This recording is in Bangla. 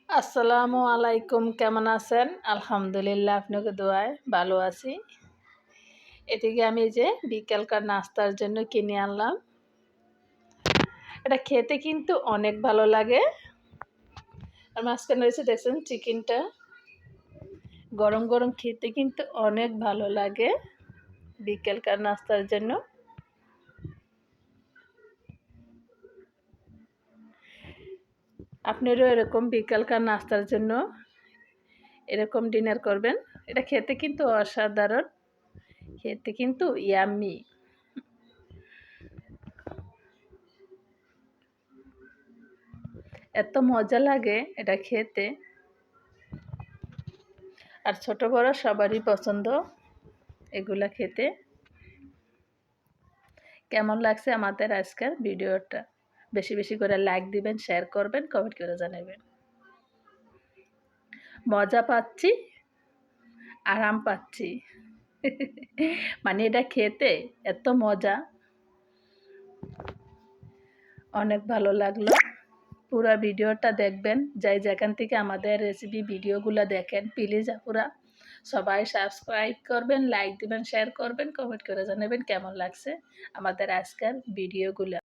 আসসালামু আলাইকুম, কেমন আছেন? আলহামদুলিল্লাহ, আপনাকে দোয়ায় ভালো আছি। এদিকে আমি যে বিকেলকার নাস্তার জন্য কিনে আনলাম। এটা খেতে কিন্তু অনেক ভালো লাগে। আর মাঝখানে রয়েছে দেখছেন চিকেনটা, গরম গরম খেতে কিন্তু অনেক ভালো লাগে বিকেলকার নাস্তার জন্য। আপনারও এরকম বিকেলকার নাস্তার জন্য এরকম ডিনার করবেন। এটা খেতে কিন্তু অসাধারণ, খেতে কিন্তু ইয়াম্মি। এত মজা লাগে এটা খেতে, আর ছোট বড় সবারই পছন্দ এগুলা খেতে। কেমন লাগছে আমাদের আজকের ভিডিওটা? বেশি বেশি করে লাইক দিবেন, শেয়ার করবেন, কমেন্ট করে জানাবেন। মজা পাচ্ছি, আরাম পাচ্ছি। মানে এটা খেতে এত মজা, অনেক ভালো লাগলো। পুরো ভিডিওটা দেখবেন, যাই যেখান থেকে আমাদের রেসিপি ভিডিওগুলো দেখেন, প্লিজ আপুরা সবাই সাবস্ক্রাইব করবেন, লাইক দিবেন, শেয়ার করবেন, কমেন্ট করে জানাবেন কেমন লাগছে আমাদের আজকের ভিডিওগুলো।